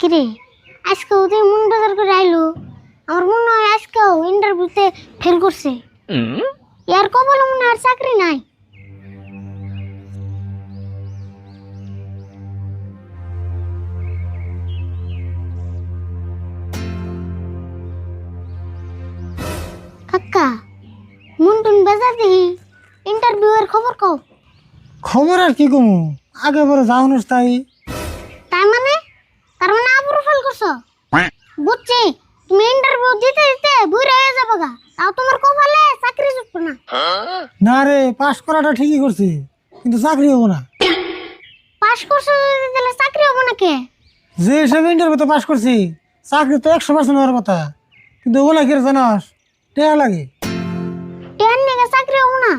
কিরে আজকেও তুই মন বাজার করে আইলো। আমার মনে হয় আজকেও ইন্টারভিউতে ফেল করছে। ইয়ার কপালে মনে হয় আর চাকরি নাই। কাকা মন টুন বাজার দেখি ইন্টারভিউ এর খবর কও। খবর আর কি কমু, আগে বড় যাওয়ানোর তাই। তার মানে আবারও ফেল করছো? বুঝছি, তুমি ইন্টারভিউ দিতে দিতে বুড়া হয়ে যাবে গা, তাও তোমার কপালে চাকরি জুটবে না। না রে, পাশ করাটা ঠিকই করছি, কিন্তু চাকরি হবো না। পাস করছো যদি তাহলে চাকরি হবে না কে? যে হিসাবে ইন্টারভিউতে পাশ করছি, চাকরি তো 100% হওয়ার কথা, কিন্তু ওগুলা কি জানাস, টেয়া লাগে। টেন নিয়ে চাকরি হবে না?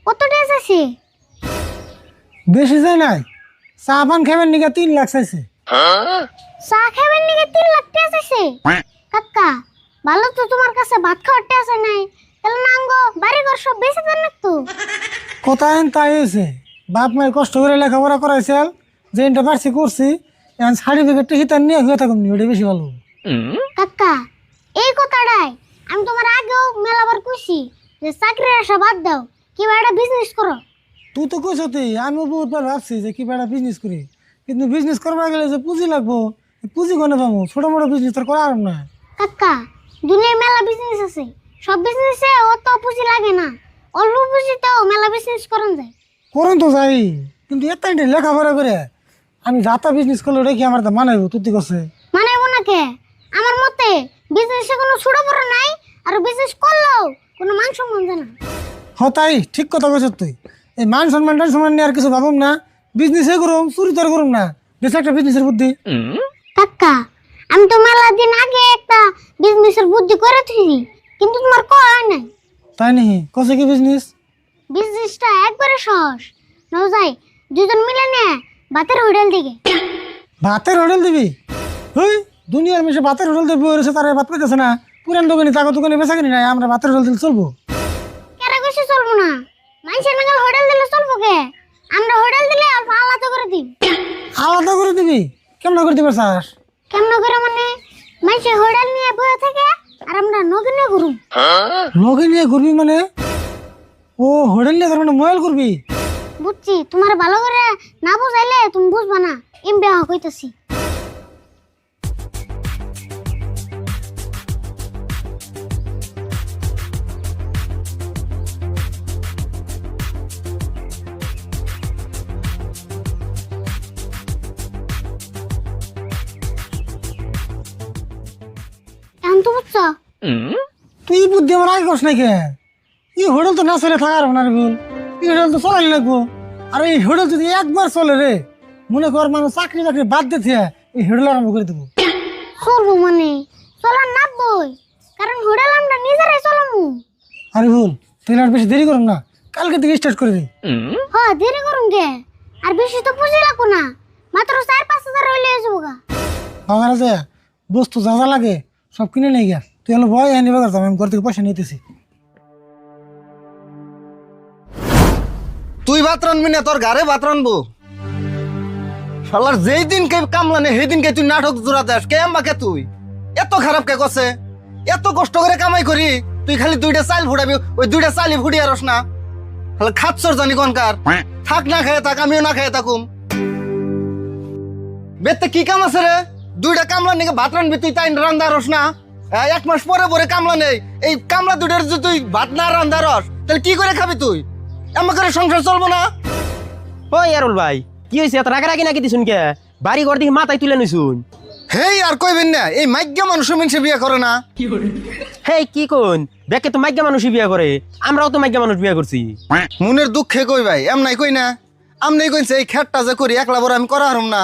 কত টেস আছে? বেশি যায় নাই, চা পান খাবেন নিকা 3 লাখ চাইছে। চা খাবেন নিয়ে 3 লাখ টেস আছে? কাকা ভালো তো, তোমার কাছে ভাত খাওয়ার টেস নাই, তাহলে নাঙ্গো বাড়ি ঘর সব বেঁচে দেন না তো। কথা হেন তাই হয়েছে, বাপ মায়ের কষ্ট করে লেখাপড়া করাইছে, যে ইন্টার পারছি করছি, এখন সার্টিফিকেটটা হিতার নিয়ে হয়ে থাকুন, ওটা বেশি ভালো। কাকা এই কথাটাই আমি তোমার আগেও মেলাবার কইছি যে চাকরির আশা বাদ দাও, কিবা একটা বিজনেস করো। তুই তো কইস তুই, আমিও বহুতবার ভাবছি যে কি বেড়া বিজনেস করি, কিন্তু বিজনেস করবার গেলে যে পুঁজি লাগবো, পুঁজি কোনে পাবো? ছোট মোটো বিজনেস তো করা আর না। কাকা দুনিয়ায় মেলা বিজনেস আছে, সব বিজনেসে অত পুঁজি লাগে না, অল্প পুঁজিতেও মেলা বিজনেস করেন যায়। করুন তো যাই, কিন্তু এত লেখাপড়া করে আমি যাতা বিজনেস করলে ওটা কি আমার তা মানাইব? তুই করছে মানে ওনাকে আমার মতে বিজনেসে কোনো ছোট বড় নাই, আর বিজনেস করলেও কোনো মান সম্মান যায় না। হ তাই ঠিক কথা কইছ তুই। এই মান সম্মান নিয়ে আর কিছু ভাবুম না, বিজনেসে করুম, চুরি তো আর করুম না। বেশ একটা বিজনেসের বুদ্ধি। কাকা আমি তো মেলা দিন আগে একটা বিজনেসের বুদ্ধি করে থুইছি, কিন্তু তোমার কয় নাই। তাই নাকি? কছে কি বিজনেস? বিজনেসটা একবারে সহজ, নাও যাই দুজন মিলে নে ভাতের হোটেল দিকে। ভাতের হোটেল দিবি? হই, দুনিয়ার মেশে ভাতের হোটেল দেবো রয়েছে, তারা ভাত পেতেছে না। পুরান দোকানি তাকে দোকানে বেচা কিনি নাই, আমরা ভাতের হোটেল দিলে চলবো? কেন কইছে চলবো না? মানুষের নাগাল হোটেল দিলে চলবো কে? আমরা হোটেল দিলে অল্প আলাদা করে দিই। আলাদা করে দিবি? কেমন করে দিবে চাস? কেমন করে মানে? মানুষের হোটেল নিয়ে বসে থাকে আর আমরা নগিনে ঘুরুম। লগে নিয়ে ঘুরবি মানে? ও হোটেল নিয়ে তার মানে মোবাইল করবি? বুঝছি, তোমার ভালো করে না বুঝাইলে তুমি বুঝবা না, এমবি কইতাছি। এখন তো বুঝছো? তুই বুদ্ধি আমার আগে করছ নাই কে? এই হোটেল তো না চলে থাকার না রে বল, এই হোটেল তো চলাই লাগবো। আর এই হোটেল যদি একবার চলে রে, মনে কর মানুষ চাকরি বাকরি বাদ দিতে এই হোটেল আরম্ভ করে দেবো। চলবো মানে চলার নাবই, কারণ হোটেল আমরা নিজেরাই চলামু। আরে বল, তুই আর বেশি দেরি করুন না, কালকে থেকে স্টার্ট করে দিই। হ্যাঁ দেরি করুন কে? আর বেশি তো পুঁজি লাগবো না, মাত্র 4-5 হাজার হইলে যাবো গা। বাগানে যে বস্তু যা যা লাগে সব কিনে নিয়ে গিয়া, তুই হলো ভয় এনে বাগার যাবো, আমি ঘর থেকে পয়সা নিতেছি। তুই ভাত রানবি না, তোর ঘরে ভাত রানবো। শালার যেই দিন কে কামলা নেই সেই দিনকে তুই নাটক জোড়া দেস কে আমাকে? তুই এত খারাপ কে করছে? এত কষ্ট করে কামাই করি, তুই খালি 2টা চাল ফুটাবি, ওই 2টা চালই ফুটিয়ে রস না। তাহলে খাচ্ছর জানি কনকার, থাক না খেয়ে থাক, আমিও না খেয়ে থাকুম। বেতে কি কাম আছে রে? 2টা কামলা নিকে ভাত রানবি, তুই তাই রান্দা রস না? 1 মাস পরে পরে কামলা নেই, এই কামলা 2টার যদি তুই ভাত না রান্দা রস, তাহলে কি করে খাবি তুই? এমন করে সংসার চলবো না। ও ইয়ারুল ভাই, কি হয়েছে? এত রাগারাগি নাকি দিছুন কে? বাড়ি ঘর দিকে মাথায় তুলে নিছুন। হেই আর কইবেন না, এই মাইগ্যা মানুষ মিনসে বিয়ে করে না। হেই কি কোন? বেকে তো মাইগ্যা মানুষই বিয়া করে, আমরাও তো মাইগ্যা মানুষ বিয়া করছি। মনের দুঃখে কই ভাই, এমনাই কই না। আমনি কইছে এই খেটটা যে করি একলা বড় আমি করা হারম না।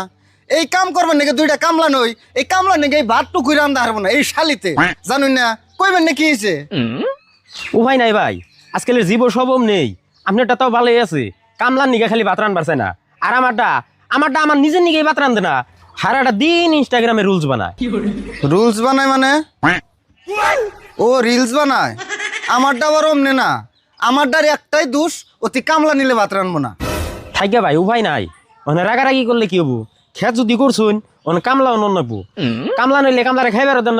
এই কাম করবেন নাকি 2টা কামলা নই, এই কামলা নাকি এই ভাত টুকুই রান্দা হারবো না এই শালিতে, জানুন না? কইবেন না কি হয়েছে? ও ভাই নাই ভাই, আজকালের জীব সবম নেই। আপনারটা তাও ভালোই আছে, কামলার নিগে খালি ভাত রান পারছে না। আর আমারটা আমার নিজের নিগেই ভাত রান্ধে না, সারাটা দিন ইনস্টাগ্রামে রুলস বানায়। রুলস বানায় মানে? ও রিলস বানায়? আমারটা আবার অমনে না, আমারটার একটাই দোষ, অতি কামলা নিলে ভাত রানবো না। থাইকা ভাই ও ভাই নাই, মানে রাগারাগি করলে কি হবো? খেত যদি করছুন কামলা অন্য কামলা নইলে কামলারে খাইবার দেন